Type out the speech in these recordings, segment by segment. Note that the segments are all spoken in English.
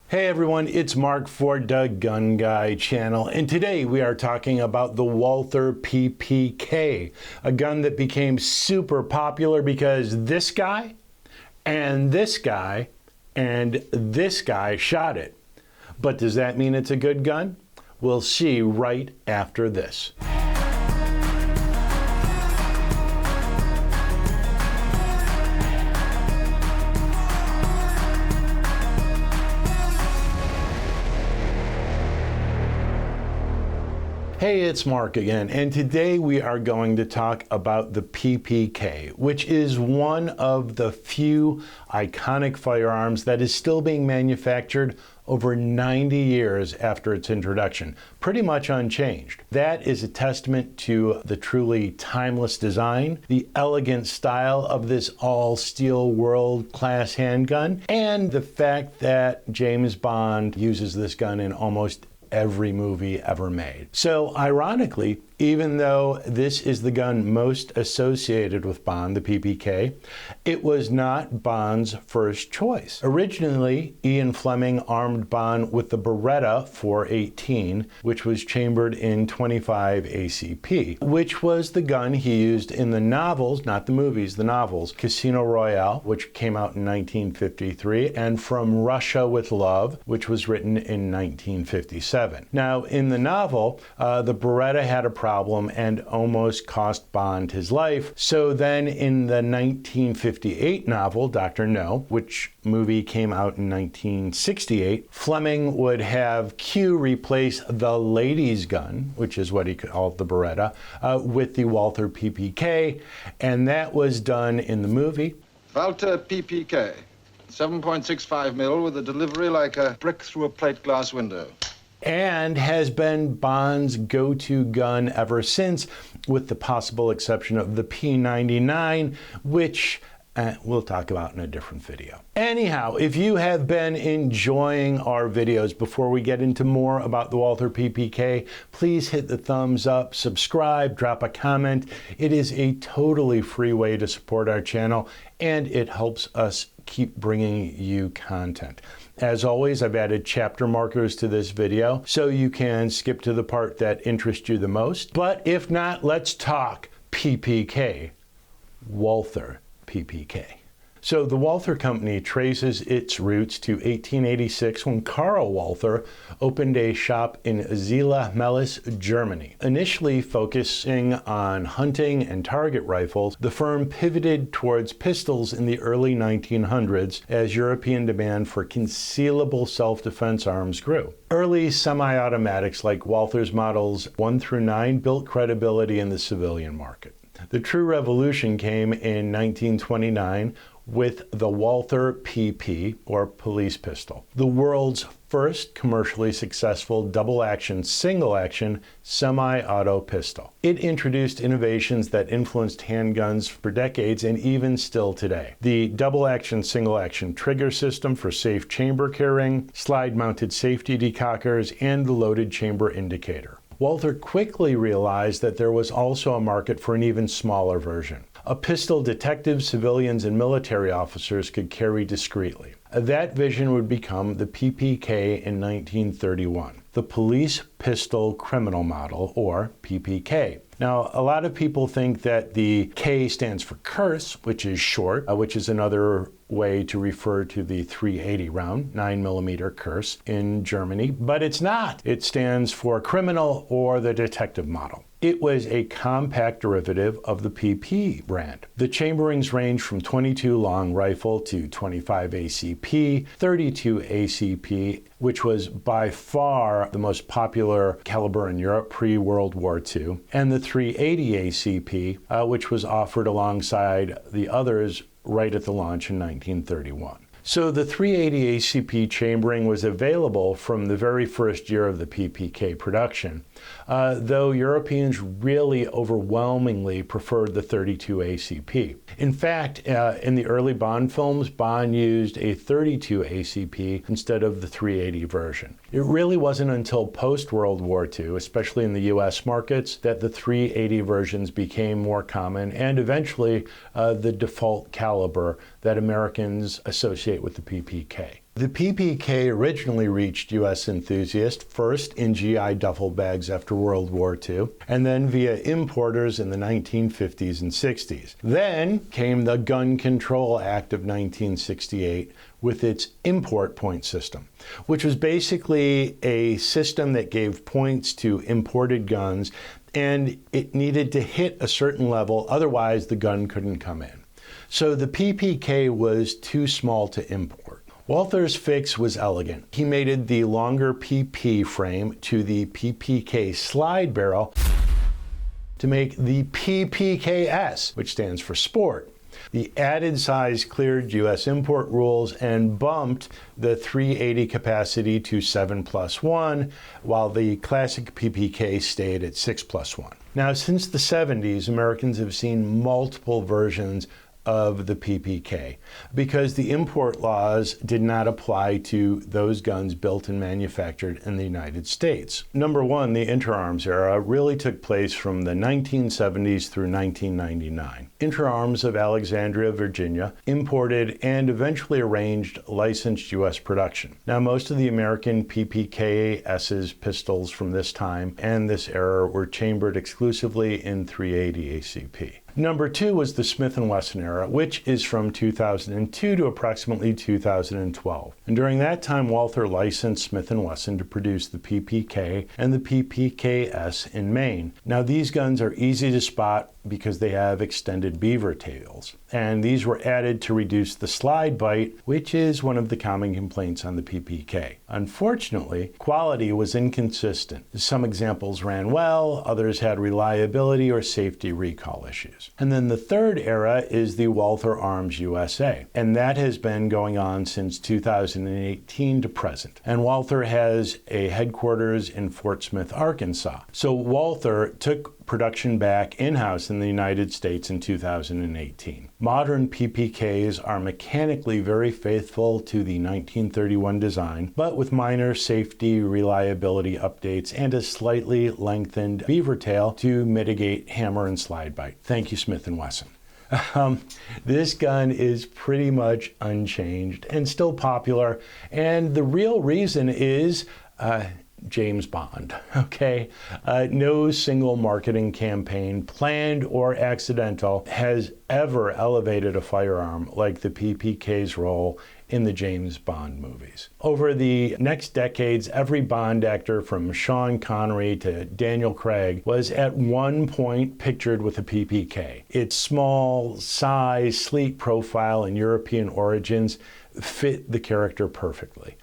Hey everyone, it's Mark for the Gun Guy channel, and today we are talking about the Walther PPK, a gun that became super popular because this guy and this guy and this guy shot it. But does that mean it's a good gun? We'll see right after this. Hey, it's Mark again, and today we are going to talk about the PPK, which is one of the few iconic firearms that is still being manufactured over 90 years after its introduction, pretty much unchanged. That is a testament to the truly timeless design, the elegant style of this all-steel world-class handgun, and the fact that James Bond uses this gun in almost every movie ever made. So ironically, even though this is the gun most associated with Bond, the PPK, it was not Bond's first choice. Originally, Ian Fleming armed Bond with the Beretta 418, which was chambered in 25 ACP, which was the gun he used in the novels, not the movies, the novels, Casino Royale, which came out in 1953, and From Russia with Love, which was written in 1957. Now, in the novel, the Beretta had a problem and almost cost Bond his life. So then in the 1958 novel, Dr. No, which movie came out in 1968, Fleming would have Q replace the ladies' gun, which is what he called the Beretta, with the Walther PPK, and that was done in the movie. Walther PPK, 7.65 mil with a delivery like a brick through a plate glass window. And has been Bond's go-to gun ever since, with the possible exception of the P99, which we'll talk about in a different video. Anyhow, if you have been enjoying our videos, before we get into more about the Walther PPK, please hit the thumbs up, subscribe, drop a comment. It is a totally free way to support our channel, and it helps us keep bringing you content. As always, I've added chapter markers to this video so you can skip to the part that interests you the most. But if not, let's talk PPK, Walther PPK. So the Walther Company traces its roots to 1886 when Karl Walther opened a shop in Zella-Mehlis, Germany. Initially focusing on hunting and target rifles, the firm pivoted towards pistols in the early 1900s as European demand for concealable self-defense arms grew. Early semi-automatics like Walther's models 1 through 9 built credibility in the civilian market. The true revolution came in 1929 with the Walther PP, or police pistol, the world's first commercially successful double-action, single-action, semi-auto pistol. It introduced innovations that influenced handguns for decades and even still today. The double-action, single-action trigger system for safe chamber carrying, slide-mounted safety decockers, and the loaded chamber indicator. Walther quickly realized that there was also a market for an even smaller version. A pistol detectives, civilians, and military officers could carry discreetly. That vision would become the PPK in 1931, the Police Pistol Criminal Model, or PPK. Now, a lot of people think that the K stands for curse, which is short, which is another way to refer to the .380 round, 9mm curse in Germany, but it's not. It stands for criminal or the detective model. It was a compact derivative of the PP brand. The chamberings range from 22 long rifle to 25 ACP, 32 ACP, which was by far the most popular caliber in Europe pre-World War II, and the 380 ACP, which was offered alongside the others right at the launch in 1931. So the 380 ACP chambering was available from the very first year of the PPK production, though Europeans really overwhelmingly preferred the 32 ACP. In fact, in the early Bond films, Bond used a 32 ACP instead of the 380 version. It really wasn't until post-World War II, especially in the US markets, that the 380 versions became more common and eventually the default caliber that Americans associate with the PPK. The PPK originally reached U.S. enthusiasts first in GI duffel bags after World War II, and then via importers in the 1950s and 60s. Then came the Gun Control Act of 1968 with its import point system, which was basically a system that gave points to imported guns, and it needed to hit a certain level, otherwise the gun couldn't come in. So the PPK was too small to import. Walther's fix was elegant. He mated the longer PP frame to the PPK slide barrel to make the PPKS, which stands for Sport. The added size cleared U.S. import rules and bumped the 380 capacity to 7+1, while the classic PPK stayed at 6+1. Now, since the 70s, Americans have seen multiple versions of the PPK because the import laws did not apply to those guns built and manufactured in the United States. Number one, the interarms era really took place from the 1970s through 1999. Interarms of Alexandria, Virginia, imported and eventually arranged licensed U.S. production. Now, most of the American PPKS's pistols from this time and this era were chambered exclusively in 380 ACP. Number two was the Smith & Wesson era, which is from 2002 to approximately 2012. And during that time, Walther licensed Smith & Wesson to produce the PPK and the PPKS in Maine. Now, these guns are easy to spot because they have extended beaver tails. And these were added to reduce the slide bite, which is one of the common complaints on the PPK. Unfortunately, quality was inconsistent. Some examples ran well, others had reliability or safety recall issues. And then the third era is the Walther Arms USA, and that has been going on since 2018 to present. And Walther has a headquarters in Fort Smith, Arkansas. So Walther took production back in-house in the United States in 2018. Modern PPKs are mechanically very faithful to the 1931 design, but with minor safety reliability updates and a slightly lengthened beaver tail to mitigate hammer and slide bite. Thank you, Smith & Wesson. This gun is pretty much unchanged and still popular, and the real reason is James Bond, okay? No single marketing campaign, planned or accidental, has ever elevated a firearm like the PPK's role in the James Bond movies. Over the next decades, every Bond actor from Sean Connery to Daniel Craig was at one point pictured with a PPK. Its small size, sleek profile, and European origins fit the character perfectly.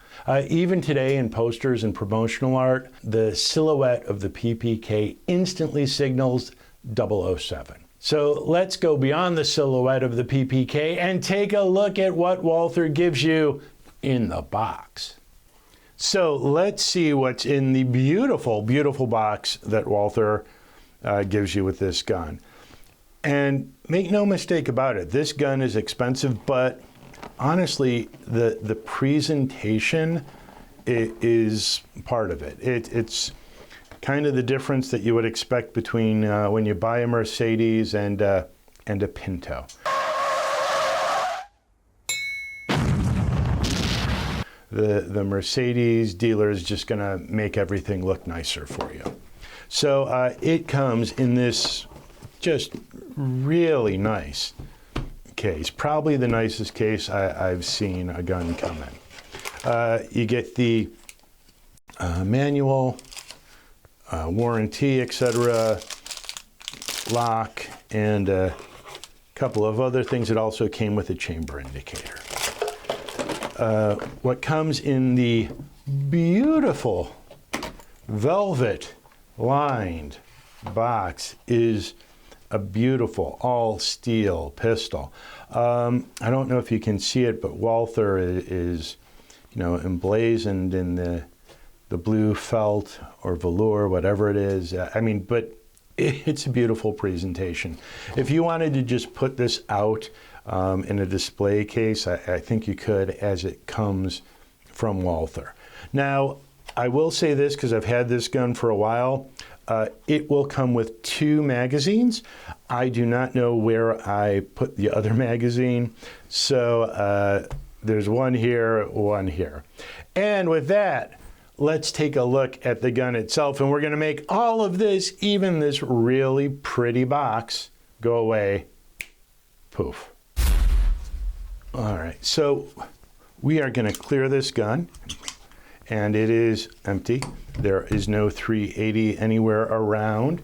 Even today in posters and promotional art, the silhouette of the PPK instantly signals 007. So let's go beyond the silhouette of the PPK and take a look at what Walther gives you in the box. So let's see what's in the beautiful, beautiful box that Walther gives you with this gun. And make no mistake about it, this gun is expensive, but honestly, the presentation is part of it. It's kind of the difference that you would expect between when you buy a Mercedes and a Pinto. The Mercedes dealer is just going to make everything look nicer for you. So it comes in this just really nice case, probably the nicest case I've seen a gun come in. You get the manual, warranty, etc., lock, and a couple of other things. It also came with a chamber indicator. What comes in the beautiful velvet lined box is a beautiful all steel pistol. I don't know if you can see it, but Walther is emblazoned in the blue felt or velour, whatever it is. But it's a beautiful presentation. If you wanted to just put this out in a display case, I think you could, as it comes from Walther. Now, I will say this because I've had this gun for a while. It will come with 2 magazines. I do not know where I put the other magazine, so there's one here, one here. And with that, let's take a look at the gun itself, and we're going to make all of this, even this really pretty box, go away. Poof. All right, so we are going to clear this gun, and it is empty. There is no 380 anywhere around.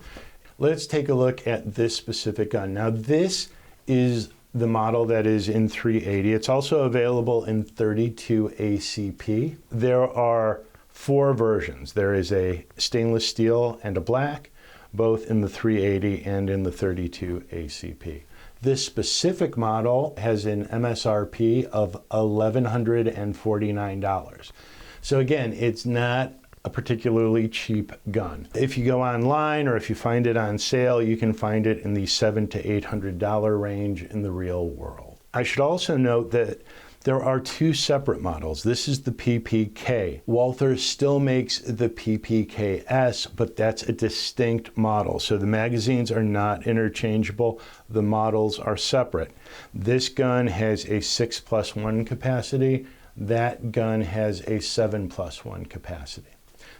Let's take a look at this specific gun. Now, this is the model that is in 380. It's also available in 32 ACP. There are 4 versions. There is a stainless steel and a black, both in the 380 and in the 32 ACP. This specific model has an MSRP of $1,149. So again, it's not a particularly cheap gun. If you go online or if you find it on sale, you can find it in the $700 to $800 range in the real world. I should also note that there are 2 separate models. This is the PPK. Walther still makes the PPKS, but that's a distinct model. So the magazines are not interchangeable. The models are separate. This gun has a 6+1 capacity. That gun has a 7+1 capacity.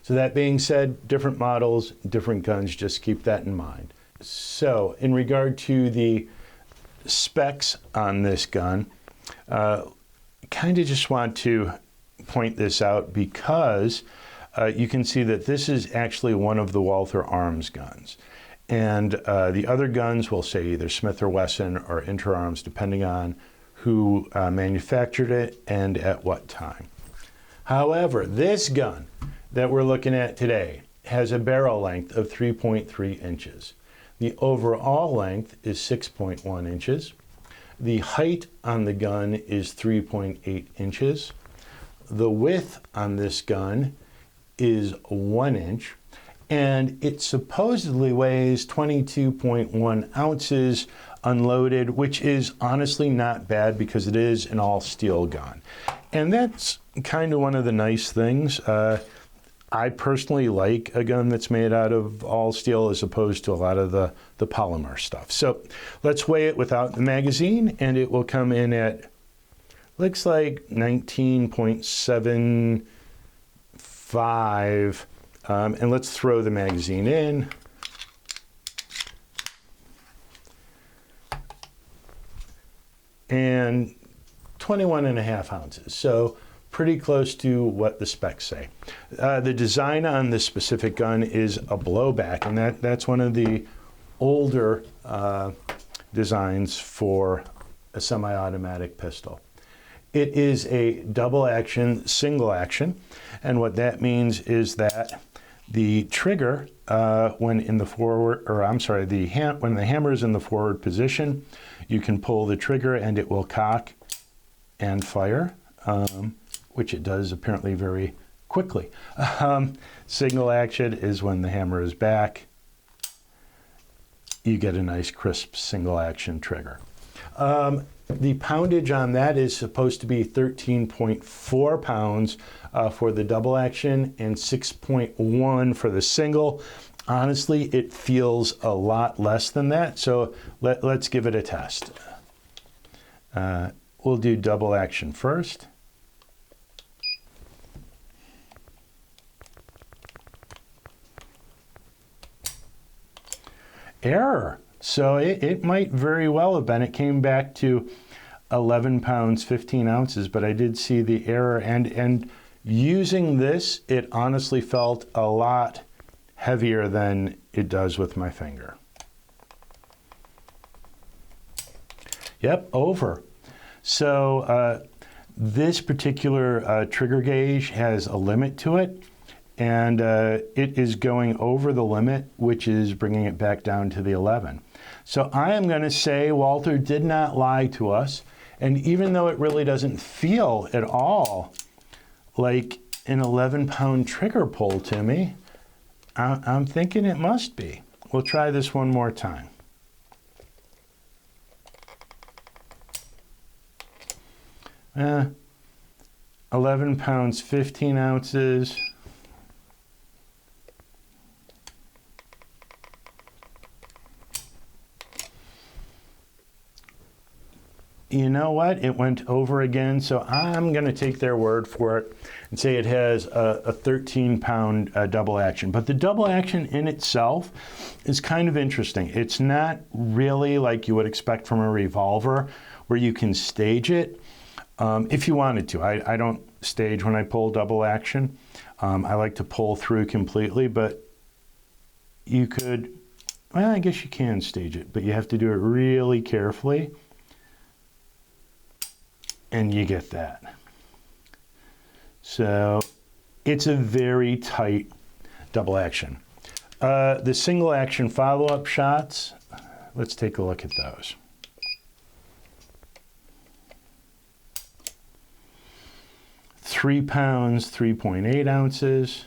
So that being said, different models, different guns, just keep that in mind. So in regard to the specs on this gun, kind of just want to point this out because you can see that this is actually one of the Walther Arms guns. And the other guns will say either Smith or Wesson or Interarms, depending on who manufactured it and at what time. However, this gun that we're looking at today has a barrel length of 3.3 inches. The overall length is 6.1 inches. The height on the gun is 3.8 inches. The width on this gun is 1 inch, and it supposedly weighs 22.1 ounces unloaded, which is honestly not bad because it is an all-steel gun. And that's kind of one of the nice things. I personally like a gun that's made out of all steel as opposed to a lot of the polymer stuff. So let's weigh it without the magazine, and it will come in at, looks like 19.75. And let's throw the magazine in. And 21.5 ounces. So pretty close to what the specs say. The design on this specific gun is a blowback, and that's one of the older designs for a semi-automatic pistol. It is a double action, single action, and what that means is that the trigger, when in the forward, or I'm sorry, when the hammer is in the forward position, you can pull the trigger and it will cock and fire. Which it does apparently very quickly. Single action is when the hammer is back. You get a nice crisp single action trigger. The poundage on that is supposed to be 13.4 pounds for the double action and 6.1 for the single. Honestly, it feels a lot less than that, so let's give it a test. We'll do double action first. Error. So it might very well have been. It came back to 11 pounds, 15 ounces, but I did see the error. And using this, it honestly felt a lot heavier than it does with my finger. Yep, over. So this particular trigger gauge has a limit to it. And it is going over the limit, which is bringing it back down to the 11. So I am going to say Walther did not lie to us. And even though it really doesn't feel at all like an 11-pound trigger pull to me, I'm thinking it must be. We'll try this one more time. Uh, 11 pounds, 15 ounces. you know what? It went over again, so I'm going to take their word for it and say it has a 13-pound double action. But the double action in itself is kind of interesting. It's not really like you would expect from a revolver where you can stage it if you wanted to. I don't stage when I pull double action. I like to pull through completely, but you could, well, I guess you can stage it, but you have to do it really carefully. And you get that. So it's a very tight double action. The single action follow-up shots, let's take a look at those. £3, 3.8 ounces.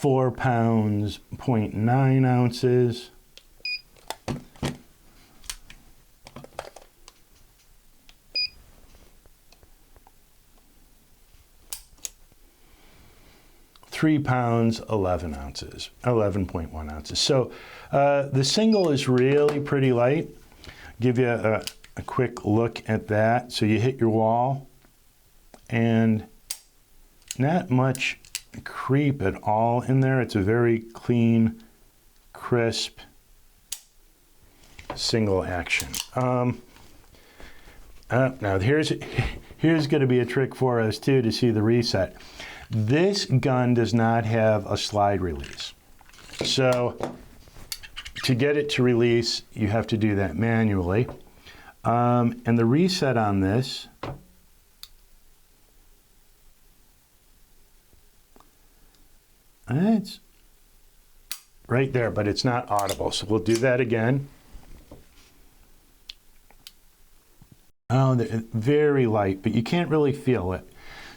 £4, 0.9 ounces. £3, 11 ounces, 11.1 ounces. So the single is really pretty light. Give you a quick look at that. So you hit your wall and not much creep at all in there. It's a very clean, crisp single action. Now here's going to be a trick for us too to see the reset. This gun does not have a slide release. So to get it to release, you have to do that manually. And the reset on this, it's right there, but it's not audible. So we'll do that again. Oh, they're very light, but you can't really feel it.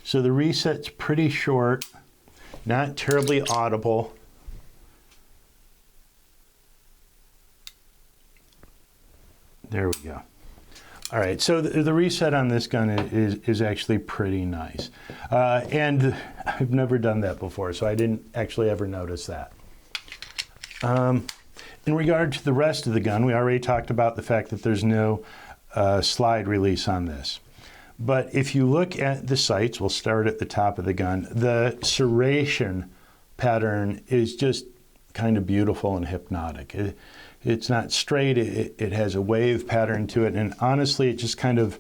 So the reset's pretty short, not terribly audible. There we go. All right, so the reset on this gun is actually pretty nice. And I've never done that before, so I didn't actually ever notice that. In regard to the rest of the gun, we already talked about the fact that there's no slide release on this. But if you look at the sights, we'll start at the top of the gun, the serration pattern is just kind of beautiful and hypnotic. It's not straight, it has a wave pattern to it, and honestly, it just kind of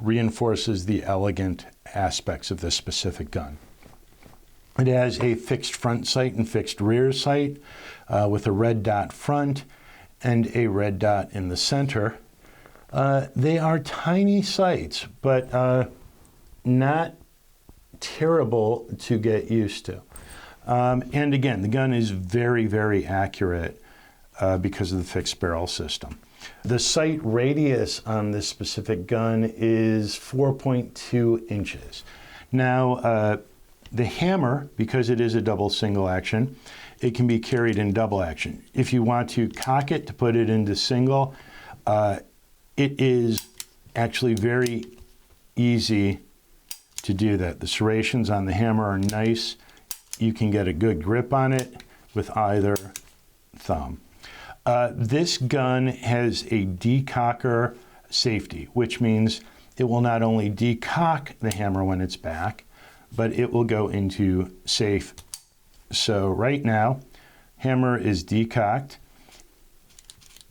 reinforces the elegant aspects of this specific gun. It has a fixed front sight and fixed rear sight with a red dot front and a red dot in the center. They are tiny sights, but not terrible to get used to. And again, the gun is very, very accurate because of the fixed barrel system. The sight radius on this specific gun is 4.2 inches. Now, the hammer, because it is a double single action, it can be carried in double action. If you want to cock it to put it into single, it is actually very easy to do that. The serrations on the hammer are nice. You can get a good grip on it with either thumb. This gun has a decocker safety, which means it will not only decock the hammer when it's back, but it will go into safe. So right now, hammer is decocked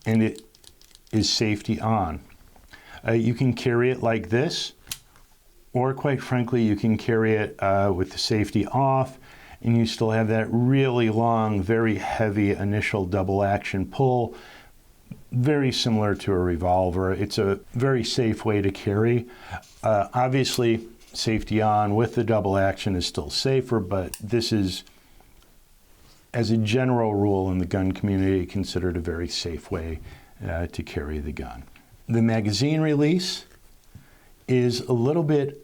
and it is safety on. You can carry it like this, or quite frankly, you can carry it with the safety off, and you still have that really long, very heavy initial double action pull, very similar to a revolver. It's a very safe way to carry. Obviously, safety on with the double action is still safer, but this is, as a general rule in the gun community, considered a very safe way to carry the gun. The magazine release is a little bit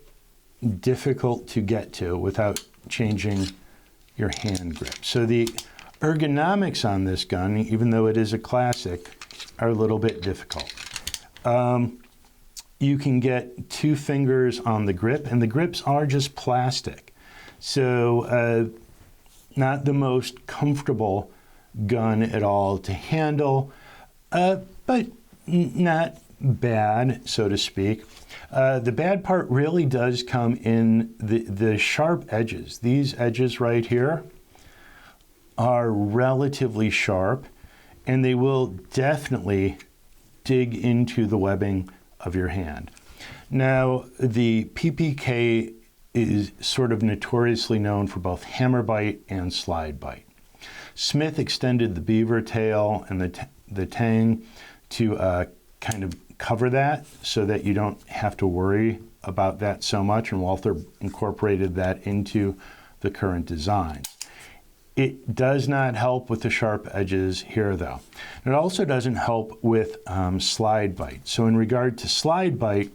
difficult to get to without changing your hand grip. So the ergonomics on this gun, even though it is a classic, are a little bit difficult. you can get 2 fingers on the grip, and the grips are just plastic. So not the most comfortable gun at all to handle, but not bad, so to speak. The bad part really does come in the sharp edges. These edges right here are relatively sharp, and they will definitely dig into the webbing of your hand. Now, the PPK is sort of notoriously known for both hammer bite and slide bite. Smith extended the beaver tail and the tang to kind of cover that so that you don't have to worry about that so much, and Walther incorporated that into the current design. It does not help with the sharp edges here, though. It also doesn't help with slide bite. So in regard to slide bite,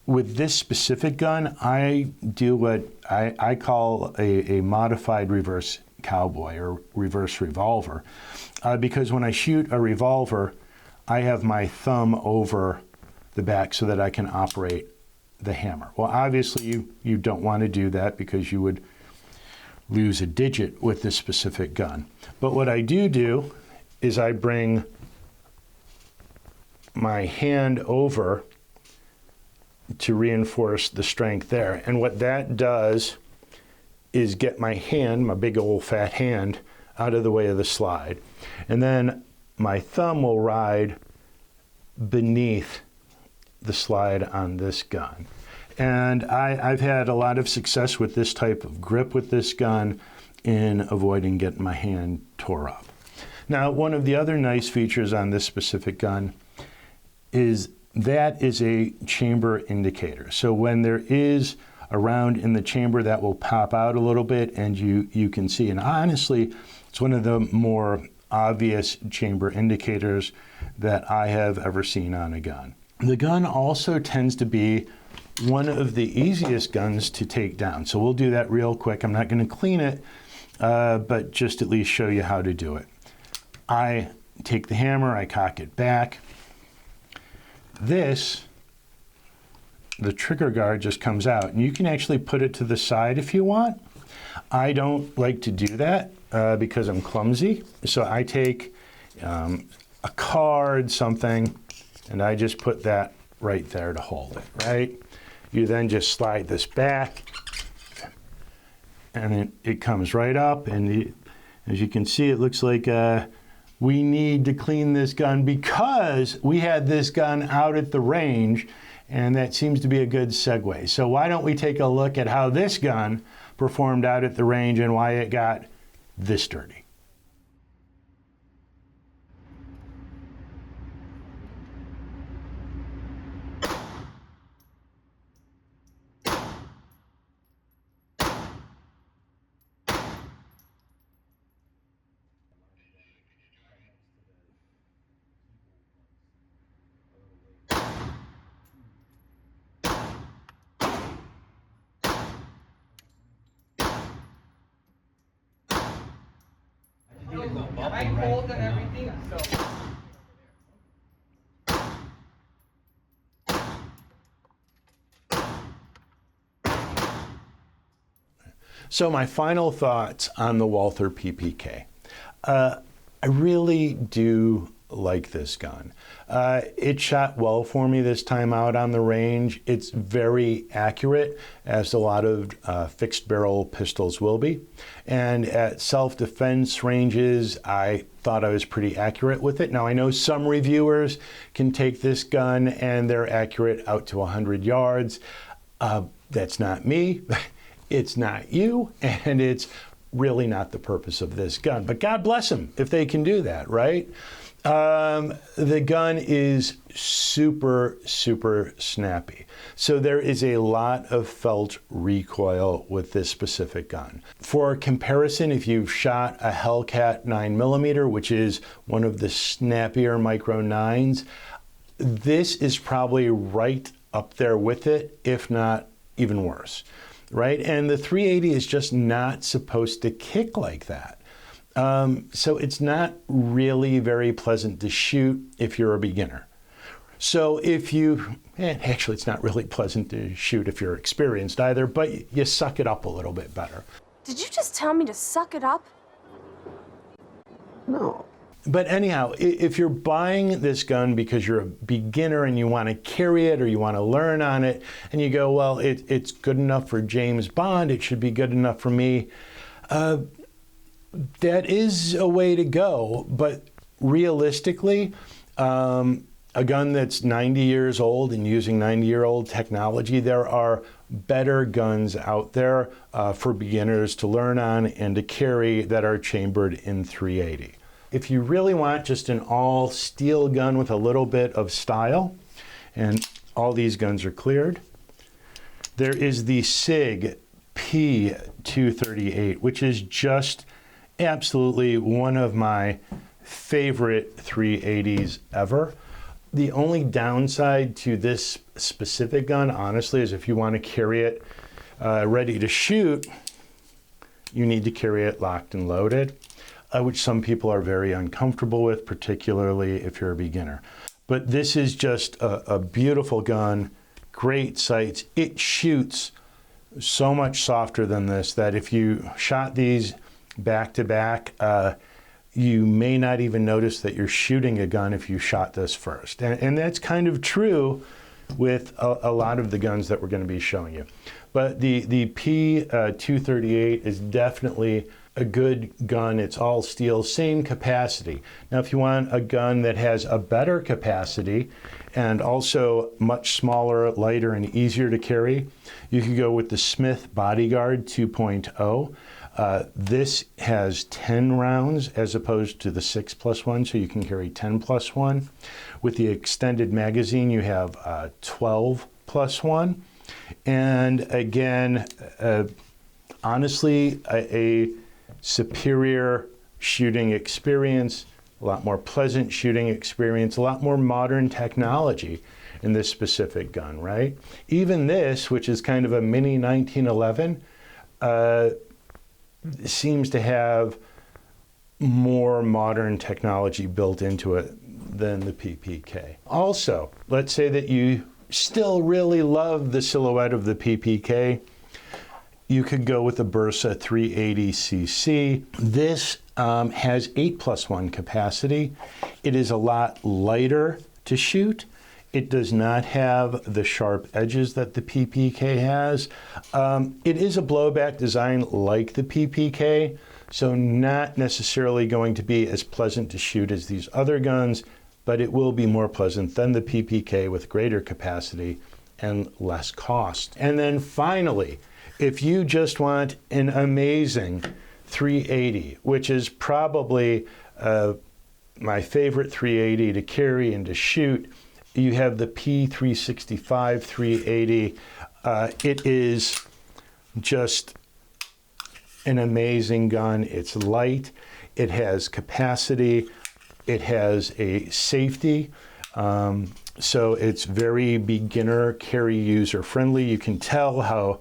with this specific gun, I do what I call a modified reverse cowboy or reverse revolver, because when I shoot a revolver, I have my thumb over the back so that I can operate the hammer. Well, obviously you don't want to do that because you would lose a digit with this specific gun. But what I do is I bring my hand over to reinforce the strength there. And what that does is get my hand, my big old fat hand, out of the way of the slide. And then my thumb will ride beneath the slide on this gun. And I've had a lot of success with this type of grip with this gun in avoiding getting my hand tore up. Now, one of the other nice features on this specific gun is that is a chamber indicator. So when there is a round in the chamber, that will pop out a little bit and you can see. And honestly, it's one of the more obvious chamber indicators that I have ever seen on a gun. The gun also tends to be one of the easiest guns to take down. So we'll do that real quick. I'm not going to clean it, but just at least show you how to do it. I take the hammer, I cock it back. This, the trigger guard just comes out, and you can actually put it to the side if you want. I don't like to do that because I'm clumsy. So I take a card, something, and I just put that right there to hold it, right? You then just slide this back, and it comes right up, and as you can see, it looks like we need to clean this gun because we had this gun out at the range, and that seems to be a good segue. So why don't we take a look at how this gun performed out at the range and why it got this dirty. I hold and everything, so. So my final thoughts on the Walther PPK. I really do like this gun. It shot well for me this time out on the range. It's very accurate, as a lot of fixed barrel pistols will be. And at self-defense ranges, I thought I was pretty accurate with it. Now, I know some reviewers can take this gun and they're accurate out to 100 yards. That's not me. It's not you, and it's really not the purpose of this gun. But God bless them if they can do that, right? The gun is super, super snappy. So there is a lot of felt recoil with this specific gun. For comparison, if you've shot a Hellcat 9mm, which is one of the snappier micro 9s, this is probably right up there with it, if not even worse, right? And the 380 is just not supposed to kick like that. So it's not really very pleasant to shoot if you're a beginner. So if you, actually it's not really pleasant to shoot if you're experienced either, but you suck it up a little bit better. Did you just tell me to suck it up? No. But anyhow, if you're buying this gun because you're a beginner and you want to carry it or you want to learn on it, and you go, well, it's good enough for James Bond, it should be good enough for me, that is a way to go. But realistically, a gun that's 90 years old and using 90-year-old technology, there are better guns out there for beginners to learn on and to carry that are chambered in 380. If you really want just an all steel gun with a little bit of style, and all these guns are cleared, there is the SIG P238, which is just absolutely one of my favorite 380s ever. The only downside to this specific gun, honestly, is if you want to carry it ready to shoot, you need to carry it locked and loaded, which some people are very uncomfortable with, particularly if you're a beginner. But this is just a beautiful gun, great sights. It shoots so much softer than this that if you shot these back to back, you may not even notice that you're shooting a gun if you shot this first. And that's kind of true with a lot of the guns that we're going to be showing you. But the P238 is definitely a good gun. It's all steel, same capacity. Now, if you want a gun that has a better capacity and also much smaller, lighter, and easier to carry, you could go with the Smith Bodyguard 2.0. This has 10 rounds as opposed to the 6+1, so you can carry 10+1. With the extended magazine, you have 12+1. And again, honestly, a superior shooting experience, a lot more pleasant shooting experience, a lot more modern technology in this specific gun, right? Even this, which is kind of a mini 1911, seems to have more modern technology built into it than the PPK. Also, let's say that you still really love the silhouette of the PPK. You could go with the Bersa 380cc. This has 8+1 capacity. It is a lot lighter to shoot. It does not have the sharp edges that the PPK has. It is a blowback design like the PPK, so not necessarily going to be as pleasant to shoot as these other guns, but it will be more pleasant than the PPK with greater capacity and less cost. And then finally, if you just want an amazing 380, which is probably my favorite 380 to carry and to shoot, you have the P365-380. It is just an amazing gun. It's light, it has capacity, it has a safety, so it's very beginner carry user friendly. You can tell how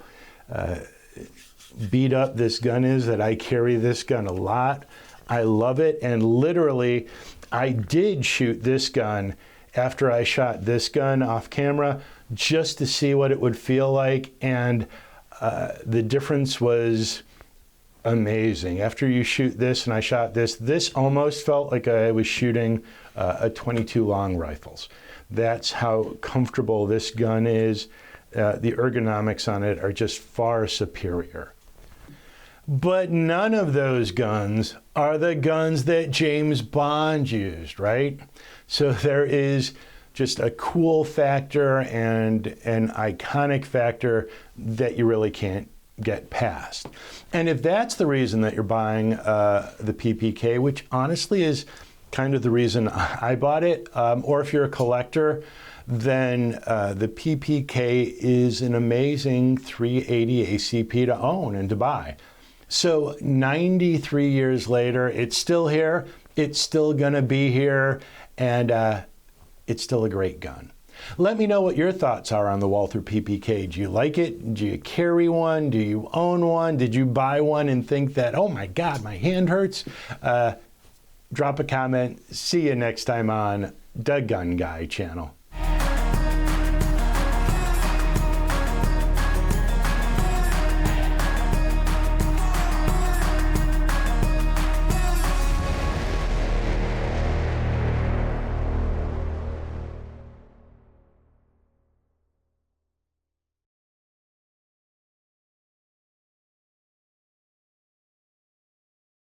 beat up this gun is, that I carry this gun a lot. I love it, and literally I did shoot this gun after I shot this gun off camera just to see what it would feel like, and the difference was amazing. After you shoot this and I shot this, this almost felt like I was shooting a .22 long rifles. That's how comfortable this gun is. The ergonomics on it are just far superior. But none of those guns are the guns that James Bond used, right? So there is just a cool factor and an iconic factor that you really can't get past. And if that's the reason that you're buying the PPK, which honestly is kind of the reason I bought it, or if you're a collector, then the PPK is an amazing 380 ACP to own and to buy. So 93 years later, it's still here, it's still gonna be here, and it's still a great gun. Let me know what your thoughts are on the Walther PPK. Do you like it? Do you carry one? Do you own one? Did you buy one and think that, oh my God, my hand hurts? Drop a comment. See you next time on the Gun Guy channel.